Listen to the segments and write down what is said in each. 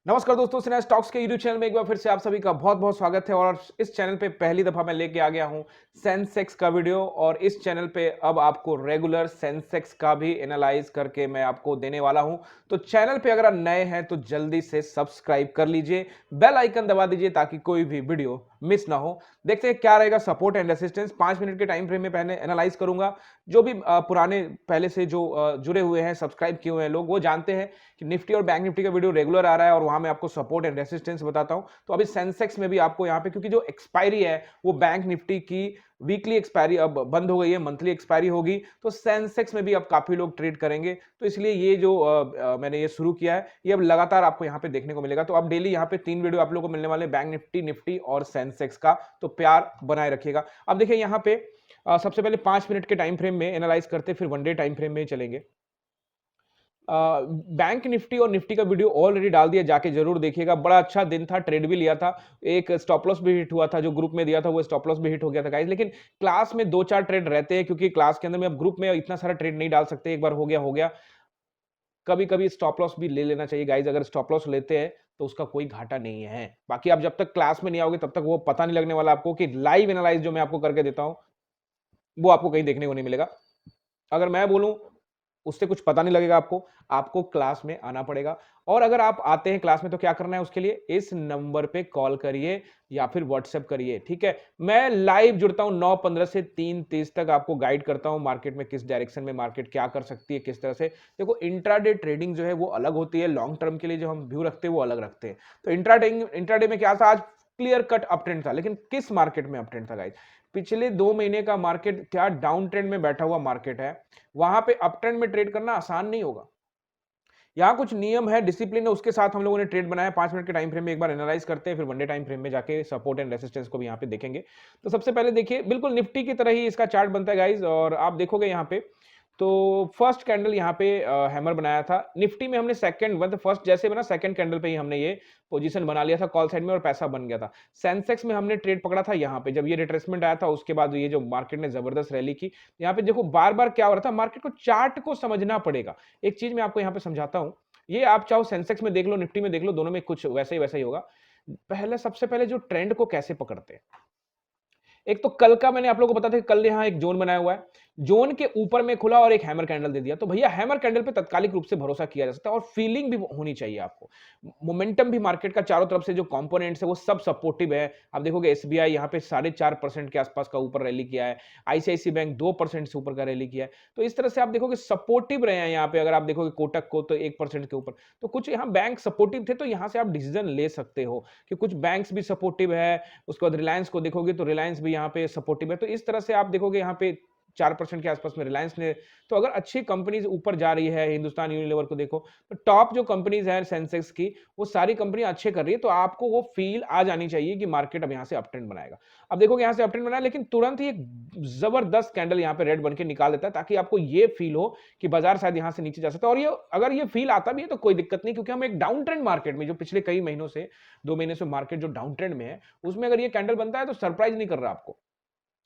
नमस्कार दोस्तों, सिन्हा स्टॉक्स के यूट्यूब चैनल में एक बार फिर से आप सभी का बहुत बहुत स्वागत है। और इस चैनल पे पहली दफा मैं लेके आ गया हूं सेंसेक्स का वीडियो। और इस चैनल पे अब आपको रेगुलर सेंसेक्स का भी एनालाइज करके मैं आपको देने वाला हूं। तो चैनल पे अगर आप नए हैं तो जल्दी से सब्सक्राइब कर लीजिए, बेल आइकन दबा दीजिए ताकि कोई भी वीडियो मिस ना हो। देखते हैं क्या रहेगा सपोर्ट एंड रेसिस्टेंस। 5 मिनट के टाइम फ्रेम में पहले एनालाइज करूंगा। जो भी पुराने पहले से जो जुड़े हुए हैं, सब्सक्राइब किए हुए हैं लोग, वो जानते हैं कि निफ्टी और बैंक निफ्टी का वीडियो रेगुलर आ रहा है और वहां मैं आपको सपोर्ट एंड रेसिस्टेंस बताता हूं। तो अभी सेंसेक्स में भी आपको यहां पे, क्योंकि जो एक्सपायरी है वो बैंक निफ्टी की वीकली एक्सपायरी अब बंद हो गई है, मंथली एक्सपायरी होगी, तो सेंसेक्स में भी अब काफी लोग ट्रेड करेंगे। तो इसलिए ये जो मैंने ये शुरू किया है, ये अब लगातार आपको यहाँ पे देखने को मिलेगा। तो अब डेली यहाँ पे 3 वीडियो आप लोगों को मिलने वाले, बैंक निफ्टी, निफ्टी और सेंसेक्स का। तो प्यार बनाए रखिएगा। अब देखिए यहाँ पे सबसे पहले 5 मिनट के टाइम फ्रेम में एनालाइज करते, फिर वनडे टाइम फ्रेम में चलेंगे। बैंक निफ्टी और निफ्टी का वीडियो ऑलरेडी डाल दिया, जाके जरूर देखिएगा। बड़ा अच्छा दिन था, ट्रेड भी लिया था, एक स्टॉप लॉस भी हिट हुआ था, जो ग्रुप में दिया था वो स्टॉप लॉस भी हिट हो गया था गाइस। लेकिन क्लास में 2-4 ट्रेड रहते हैं, क्योंकि क्लास के अंदर में अब ग्रुप में इतना सारा ट्रेड नहीं डाल सकते। एक बार हो गया हो गया। कभी कभी स्टॉप लॉस भी ले लेना चाहिए गाइस। अगर स्टॉप लॉस लेते हैं तो उसका कोई घाटा नहीं है। बाकी आप जब तक क्लास में नहीं आओगे तब तक वो पता नहीं लगने वाला आपको कि लाइव एनालाइज जो मैं आपको करके देता हूं वो आपको कहीं देखने को नहीं मिलेगा। अगर मैं बोलूं उससे कुछ पता नहीं लगेगा आपको। आपको क्लास में आना पड़ेगा। और अगर आप आते हैं क्लास में तो क्या करना है, उसके लिए इस नंबर पे कॉल करिए या फिर व्हाट्सएप करिए, ठीक है। मैं लाइव जुड़ता हूं 9:15 से 3:30 तक, आपको गाइड करता हूं मार्केट में किस डायरेक्शन में मार्केट क्या कर सकती है, किस तरह से। देखो, इंट्राडे ट्रेडिंग जो है वो अलग होती है, लॉन्ग टर्म के लिए जो हम व्यू रखते हैं वो अलग रखते हैं। तो इंट्राडे में क्या था, आज क्लियर कट अप ट्रेंड था, लेकिन किस मार्केट में अप ट्रेंड था गाइस? पिछले 2 महीने का मार्केट क्या डाउन ट्रेंड में बैठा हुआ मार्केट है। वहां पे अप ट्रेंड में ट्रेड करना आसान नहीं होगा। यहाँ कुछ नियम है, डिसिप्लिन है, उसके साथ हम लोगों ने ट्रेड बनाया। 5 मिनट के टाइम फ्रेम में एक बार एनालाइज करते हैं, फिर वनडे टाइम फ्रेम में जाके सपोर्ट एंड रेसिस्टेंस को भी यहाँ पे देखेंगे। तो सबसे पहले देखिए, बिल्कुल निफ्टी की तरह ही इसका चार्ट बनता है गाइज। और आप देखोगे यहाँ पे तो फर्स्ट कैंडल यहाँ पे हैमर बनाया था। निफ्टी में हमने सेकंड, मतलब फर्स्ट जैसे बना सेकंड कैंडल पे ही हमने ये पोजीशन बना लिया था कॉल साइड में और पैसा बन गया था। सेंसेक्स में हमने ट्रेड पकड़ा था यहाँ पे, जब ये रिट्रेसमेंट आया था उसके बाद ये जो मार्केट ने जबरदस्त रैली की। यहाँ पे देखो बार बार क्या हो रहा था, मार्केट को चार्ट को समझना पड़ेगा। एक चीज मैं आपको यहाँ पे समझाता हूँ। ये आप चाहो सेंसेक्स में देख लो, निफ्टी में देख लो, दोनों में कुछ वैसा ही होगा। पहले, सबसे पहले जो ट्रेंड को कैसे पकड़ते हैं, एक तो कल का मैंने आप लोगों को बताया था कि कल यहाँ एक जोन बनाया हुआ है, जोन के ऊपर में खुला और एक हैमर कैंडल दे दिया। तो भैया हैमर कैंडल पे तात्कालिक रूप से भरोसा किया जा सकता है, और फीलिंग भी होनी चाहिए आपको। मोमेंटम भी मार्केट का चारों तरफ से जो कंपोनेंट्स है वो सब सपोर्टिव है। आप देखोगे एसबीआई यहाँ पे 4.5% के आसपास का ऊपर रैली किया है, आईसीआईसी बैंक 2% से ऊपर का रैली किया है। तो इस तरह से आप देखोगे सपोर्टिव रहे हैं यहाँ पे। अगर आप देखोगे कोटक को तो 1% के ऊपर, तो कुछ यहाँ बैंक सपोर्टिव थे, तो यहाँ से आप डिसीजन ले सकते हो कि कुछ बैंक्स भी सपोर्टिव है। उसके बाद रिलायंस को देखोगे तो रिलायंस भी यहाँ पे सपोर्टिव है। तो इस तरह से आप देखोगे यहाँ पे 4% के आसपास में रिलायंस ने। तो अगर अच्छी कंपनीज ऊपर जा रही है, हिंदुस्तान यूनिलीवर को देखो, तो टॉप जो कंपनीज है सेंसेक्स की, वो सारी कंपनियां अच्छे कर रही है। तो आपको वो फील आ जानी चाहिए कि मार्केट अब यहाँ से अप ट्रेंड बनाएगा। अब देखोगे यहाँ से अप ट्रेंड बनाया, लेकिन तुरंत ही एक जबरदस्त कैंडल यहाँ पे रेड बन के निकाल देता है, ताकि आपको ये फील हो कि बाजार शायद यहाँ से नीचे जा सकता है। और ये अगर ये फील आता भी है तो कोई दिक्कत नहीं, क्योंकि हम एक डाउन ट्रेंड मार्केट में, जो पिछले कई महीनों से, 2 महीने से मार्केट जो डाउन ट्रेंड में है, उसमें अगर ये कैंडल बनता है तो सरप्राइज नहीं कर रहा आपको।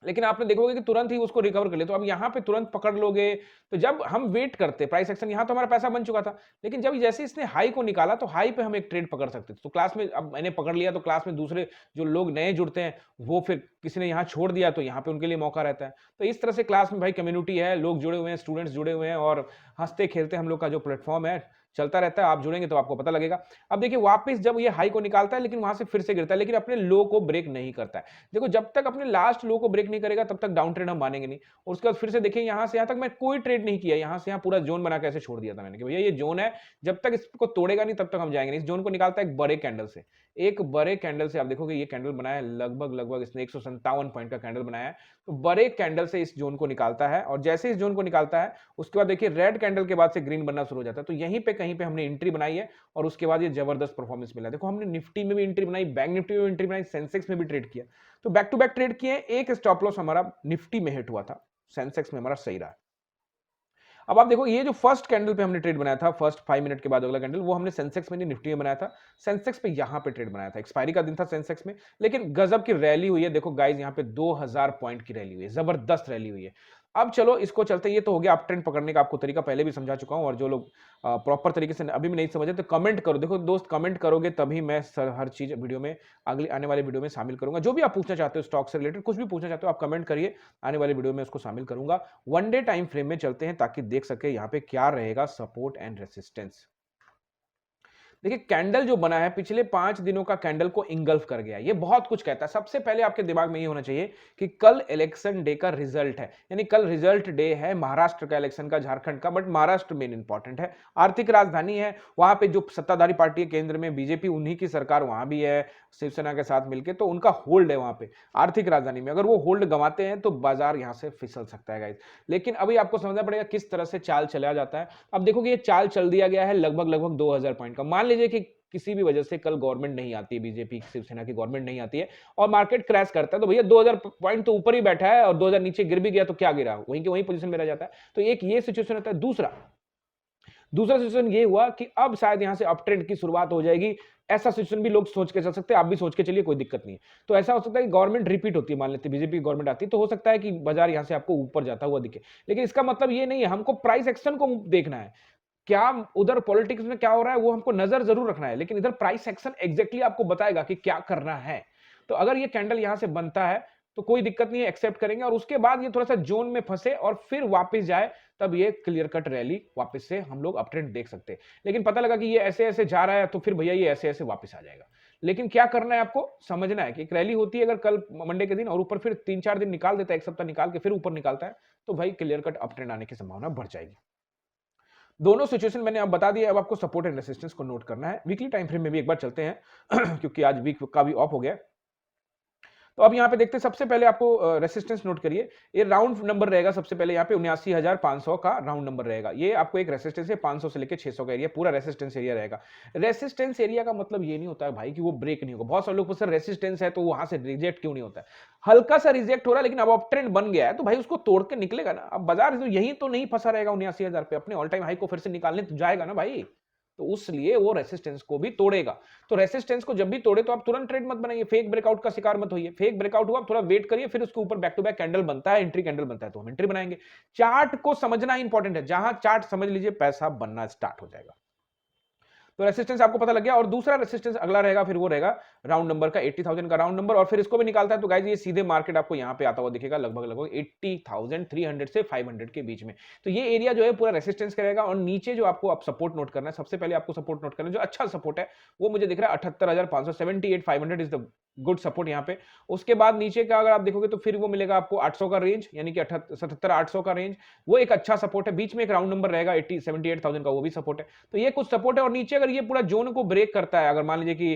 लेकिन आपने देखोगे कि तुरंत ही उसको रिकवर कर लिया। तो अब यहाँ पे तुरंत पकड़ लोगे। तो जब हम वेट करते प्राइस एक्शन, यहाँ तो हमारा पैसा बन चुका था, लेकिन जब जैसे इसने हाई को निकाला तो हाई पे हम एक ट्रेड पकड़ सकते थे। तो क्लास में अब मैंने पकड़ लिया, तो क्लास में दूसरे जो लोग नए जुड़ते हैं, वो फिर किसी ने यहाँ छोड़ दिया तो यहाँ पे उनके लिए मौका रहता है। तो इस तरह से क्लास में भाई कम्युनिटी है, लोग जुड़े हुए हैं, स्टूडेंट्स जुड़े हुए हैं, और हंसते खेलते हम लोग का जो प्लेटफॉर्म है चलता रहता है। आप जुड़ेंगे तो आपको पता लगेगा। अब देखिए वापस जब ये हाई को निकालता है, लेकिन वहां से फिर से गिरता है, लेकिन अपने लो को ब्रेक नहीं करता है। देखो, जब तक अपने लास्ट लो को ब्रेक नहीं करेगा तब तक डाउन ट्रेंड हम मानेंगे नहीं। और उसके बाद फिर से देखिए, यहां से यहां तक मैं कोई ट्रेड नहीं किया, यहां से यहां पूरा जोन बना के ऐसे छोड़ दिया था मैंने कि भैया ये जोन है, जब तक इसको तोड़ेगा नहीं तब तक हम जाएंगे नहीं। इस जोन को निकालता है एक बड़े कैंडल से, एक बड़े कैंडल से। आप देखोगे ये कैंडल बनाया है लगभग लगभग इसने 157 पॉइंट का कैंडल बनाया है। तो बड़े कैंडल से इस जोन को निकालता है, और जैसे इस जोन को निकालता है उसके बाद देखिए रेड कैंडल के बाद से ग्रीन बनना शुरू हो जाता है। तो यहीं पे कहीं पे हमने एंट्री बनाई है, और उसके बाद ये जबरदस्त परफॉर्मेंस मिला। देखो, हमने निफ्टी में भी एंट्री बनाई, बैंक निफ्टी में भी एंट्री बनाई, सेंसेक्स में भी ट्रेड किया। तो बैक टू बैक ट्रेड किए। एक स्टॉप लॉस हमारा निफ्टी में हिट हुआ था, सेंसेक्स में हमारा सही रहा। अब आप देखो, ये जो फर्स्ट कैंडल पे हमने ट्रेड बनाया था, फर्स्ट 5 मिनट के बाद अगला कैंडल, वो हमने सेंसेक्स में नहीं निफ्टी में बनाया था। सेंसेक्स पे यहां पे ट्रेड बनाया था, एक्सपायरी का दिन था सेंसेक्स में, लेकिन गजब की रैली हुई है। देखो गाइस, यहाँ पे 2000 पॉइंट की रैली हुई है, जबरदस्त रैली हुई है। अब चलो इसको चलते हैं, ये तो हो गया अप ट्रेंड पकड़ने का, आपको तरीका पहले भी समझा चुका हूं, और जो लोग प्रॉपर तरीके से अभी भी नहीं समझे तो कमेंट करो। देखो दोस्त, कमेंट करोगे तभी मैं हर चीज वीडियो में, अगली आने वाले वीडियो में शामिल करूंगा। जो भी आप पूछना चाहते हो स्टॉक से रिलेटेड, कुछ भी पूछना चाहते हो आप कमेंट करिए, आने वाले वीडियो में उसको शामिल करूंगा। वन डे टाइम फ्रेम में चलते हैं ताकि देख सके यहाँ पे क्या रहेगा सपोर्ट एंड रेसिस्टेंस। देखिए कैंडल जो बना है पिछले 5 दिनों का कैंडल को इंगल्फ कर गया, ये बहुत कुछ कहता है। सबसे पहले आपके दिमाग में ये होना चाहिए कि कल इलेक्शन डे का रिजल्ट है, यानी कल रिजल्ट डे है महाराष्ट्र का इलेक्शन का, झारखंड का, बट महाराष्ट्र मेन इंपॉर्टेंट है, आर्थिक राजधानी है। वहां पे जो सत्ताधारी पार्टी है केंद्र में बीजेपी, उन्हीं की सरकार वहां भी है शिवसेना के साथ मिलकर, तो उनका होल्ड है वहां पे आर्थिक राजधानी में। अगर वो होल्ड गंवाते हैं तो बाजार यहां से फिसल सकता है गाइस। लेकिन अभी आपको समझना पड़ेगा किस तरह से चाल चला जाता है। अब देखो कि ये चाल चल दिया गया है लगभग लगभग 2000 पॉइंट का। मान लीजिए कि किसी भी वजह से कल गवर्नमेंट नहीं आती है, बीजेपी शिवसेना की गवर्नमेंट नहीं आती है और मार्केट क्रैश करता है, तो भैया 2000 पॉइंट तो ऊपर ही बैठा है और 2000 नीचे गिर भी गया तो क्या गिरा, वहीं के वहीं पोजीशन में रह जाता है। तो एक ये सिचुएशन होता है। दूसरा सिचुएशन ये हुआ कि अब शायद यहां से अप ट्रेंड की शुरुआत हो जाएगी। ऐसा सिचुएशन भी लोग सोच के चल सकते हैं, आप भी सोच के चलिए, कोई दिक्कत नहीं है। तो ऐसा हो सकता है कि गवर्नमेंट रिपीट होती है, मान लेते बीजेपी की गवर्नमेंट आती है, तो हो सकता है कि बाजार यहां से आपको ऊपर जाता हुआ दिखे। लेकिन इसका मतलब ये नहीं है, हमको प्राइस एक्शन को देखना है। क्या उधर पॉलिटिक्स में क्या हो रहा है वो हमको नजर जरूर रखना है, लेकिन इधर प्राइस एक्शन एग्जैक्टली आपको बताएगा कि क्या करना है। तो अगर ये कैंडल यहां से बनता है तो कोई दिक्कत नहीं है, एक्सेप्ट करेंगे, और उसके बाद ये थोड़ा सा जोन में फंसे और फिर वापस जाए, तब ये क्लियर कट रैली वापस से हम लोग अपट्रेंड देख सकते हैं। लेकिन पता लगा कि ये ऐसे ऐसे जा रहा है तो फिर भैया ये ऐसे ऐसे वापस आ जाएगा। लेकिन क्या करना है आपको समझना है कि एक रैली होती है अगर कल मंडे के दिन और ऊपर फिर 3-4 दिन निकाल देता है, एक सप्ताह निकाल के फिर ऊपर निकालता है, तो भाई क्लियर कट अपट्रेंड आने की संभावना बढ़ जाएगी। दोनों सिचुएशन मैंने आप बता दिया, अब आपको सपोर्ट एंड रेसिस्टेंस को नोट करना है। वीकली टाइम फ्रेम में भी एक बार चलते हैं क्योंकि आज वीक का भी ऑफ हो गया। तो अब यहाँ पे देखते हैं, सबसे पहले आपको रेसिस्टेंस नोट करिए। ये राउंड नंबर रहेगा, सबसे पहले यहाँ पे 79,500 का राउंड नंबर रहेगा। ये आपको एक रेसिस्टेंस है 500 से लेकर 600 का एरिया, पूरा रेसिस्टेंस एरिया रहेगा। रेसिस्टेंस एरिया का मतलब ये नहीं होता है भाई कि वो ब्रेक नहीं होगा। बहुत सारे लोग पूछते हैं रेसिस्टेंस है तो वहां से रिजेक्ट क्यों नहीं होता है। हल्का सा रिजेक्ट हो रहा है लेकिन अब अप ट्रेंड बन गया है तो भाई उसको तोड़ के निकलेगा ना। अब बाजार यही तो नहीं फंसा रहेगा 79,000 पे, अपने ऑल टाइम हाई को फिर से निकालने तो जाएगा ना भाई। तो उसलिए वो रेसिस्टेंस को भी तोड़ेगा। तो रेसिस्टेंस को जब भी तोड़े तो आप तुरंत ट्रेड मत बनाइए, फेक ब्रेकआउट का शिकार मत होइए। फेक ब्रेकआउट हुआ थोड़ा वेट करिए, फिर उसके ऊपर बैक टू बैक कैंडल बनता है, एंट्री कैंडल बनता है तो हम एंट्री बनाएंगे। चार्ट को समझना इंपॉर्टेंट है, जहां चार्ट समझ लीजिए पैसा बनना स्टार्ट हो जाएगा। तो रेसिस्टेंस आपको पता लग गया। और दूसरा रेसिस्टेंस अगला रहेगा, फिर वो रहेगा राउंड नंबर का 80,000 का राउंड नंबर, और फिर इसको भी निकालता है तो गाइस ये सीधे मार्केट आपको यहां पे आता हुआ दिखेगा लगभग लगभग 80,300 से 500 के बीच में। तो ये एरिया जो है पूरा रेसिस्टेंस करेगा। और नीचे जो आपको अब सपोर्ट नोट करना है, सबसे पहले आपको सपोर्ट नोट करना है जो अच्छा सपोर्ट है, वो मुझे दिख रहा है 78,578 इज द गुड सपोर्ट यहाँ पे। उसके बाद नीचे का अगर आप देखोगे तो फिर वो मिलेगा आपको 800 का रेंज, यानी कि 77,800 का रेंज, वो एक अच्छा सपोर्ट है। बीच में एक राउंड नंबर रहेगा 78,000 का, वो भी सपोर्ट है। तो ये कुछ सपोर्ट है। और नीचे अगर ये पूरा जोन को ब्रेक करता है, अगर मान लीजिए कि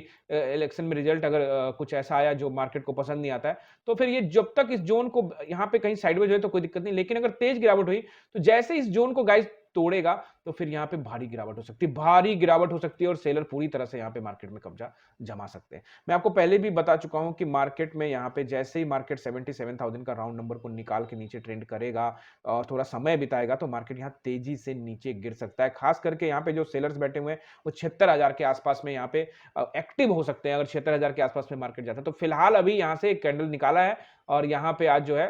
इलेक्शन में रिजल्ट अगर कुछ ऐसा आया जो मार्केट को पसंद नहीं आता है, तो फिर ये जब तक इस जोन को यहाँ पे कहीं साइडवेज हो तो कोई दिक्कत नहीं। लेकिन अगर तेज गिरावट हुई तो जैसे इस जोन को गाइस तोड़ेगा तो फिर यहाँ पे भारी गिरावट हो सकती है, भारी गिरावट हो सकती है, और सेलर पूरी तरह से यहाँ पे मार्केट में कब्जा जमा सकते हैं। मैं आपको पहले भी बता चुका हूं कि मार्केट में यहाँ पे जैसे ही मार्केट 77,000 का राउंड नंबर को निकाल के नीचे ट्रेंड करेगा और थोड़ा समय बिताएगा तो मार्केट यहाँ तेजी से नीचे गिर सकता है। खास करके यहाँ पे जो सेलर्स बैठे हुए हैं वो 76,000 के आसपास में यहाँ पे एक्टिव हो सकते हैं। अगर 76,000 के आसपास में मार्केट जाता है तो फिलहाल अभी यहाँ से एक कैंडल निकाला है और यहाँ पे आज जो है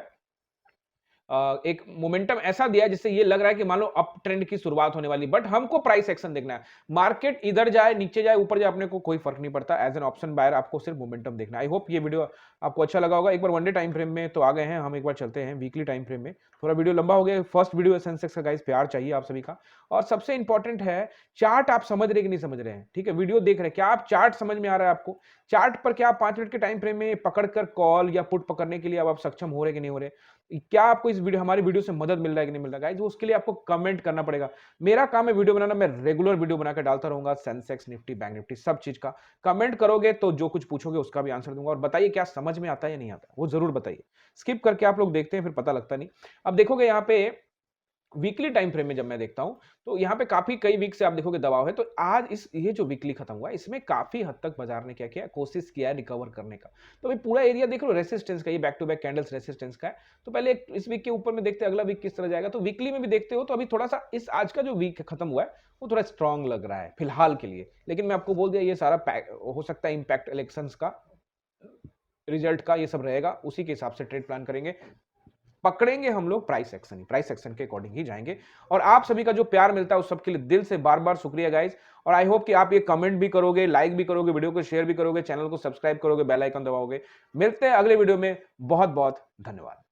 एक मोमेंटम ऐसा दिया है जिससे ये लग रहा है कि मान लो अप ट्रेंड की शुरुआत होने वाली। बट हमको प्राइस एक्शन देखना है, मार्केट इधर जाए नीचे जाए ऊपर जाए अपने को कोई फर्क नहीं पड़ता। एज एन ऑप्शन बायर आपको सिर्फ मोमेंटम देखना है। आई होप ये वीडियो आपको अच्छा लगा होगा। एक बार वनडे टाइम फ्रेम में तो आ गए हैं हम, एक बार चलते हैं वीकली टाइम फ्रेम में। थोड़ा वीडियो लंबा हो गया, फर्स्ट वीडियो है सेंसेक्स का गाइस, प्यार चाहिए आप सभी का। और सबसे इंपॉर्टेंट है चार्ट आप समझ रहे कि नहीं समझ रहे हैं, ठीक है, वीडियो देख रहे हैं, क्या आप चार्ट समझ में आ रहा है आपको? चार्ट पर क्या आप 5 मिनट के टाइम फ्रेम में पकड़कर कॉल या पुट पकड़ने के लिए अब आप सक्षम हो रहे कि नहीं हो रहे? क्या आपको इस वीडियो हमारी वीडियो से मदद मिल रहा है कि नहीं मिल रहा है गाइस? उसके लिए आपको कमेंट करना पड़ेगा। मेरा काम है वीडियो बनाना, मैं रेगुलर वीडियो बनाकर डालता रहूंगा, सेंसेक्स निफ्टी बैंक निफ्टी सब चीज का। कमेंट करोगे तो जो कुछ पूछोगे उसका भी आंसर दूंगा। और बताइए क्या समझ में आता है या नहीं आता, वो जरूर बताइए। स्किप करके आप लोग देखते हैं फिर पता लगता नहीं। अब देखोगे यहाँ पे वीकली टाइम फ्रेम में जब मैं देखता हूं तो यहाँ पे काफी कई वीक से आप देखोगे दबाव है। तो आज इस ये जो वीकली खत्म हुआ इसमें काफी हद तक बाजार ने क्या किया, कोशिश किया है रिकवर करने का। तो भाई पूरा एरिया देख लो रेसिस्टेंस का, ये back to back candles resistance का है। तो पहले इस वीक के ऊपर में देखते हैं अगला वीक किस तरह जाएगा। तो वीकली में भी देखते हो तो अभी थोड़ा सा इस आज का जो वीक खत्म हुआ है वो थोड़ा स्ट्रांग लग रहा है फिलहाल के लिए। लेकिन मैं आपको बोल दिया ये सारा हो सकता है इंपैक्ट इलेक्शंस का, रिजल्ट का, ये सब रहेगा, उसी के हिसाब से ट्रेड प्लान करेंगे। पकड़ेंगे हम लोग प्राइस एक्शन ही, प्राइस एक्शन के अकॉर्डिंग ही जाएंगे। और आप सभी का जो प्यार मिलता है उस सब के लिए दिल से बार बार शुक्रिया गाइज। और आई होप कि आप ये कमेंट भी करोगे, लाइक भी करोगे, वीडियो को शेयर भी करोगे, चैनल को सब्सक्राइब करोगे, बेल आइकन दबाओगे। मिलते हैं अगले वीडियो में। बहुत बहुत धन्यवाद।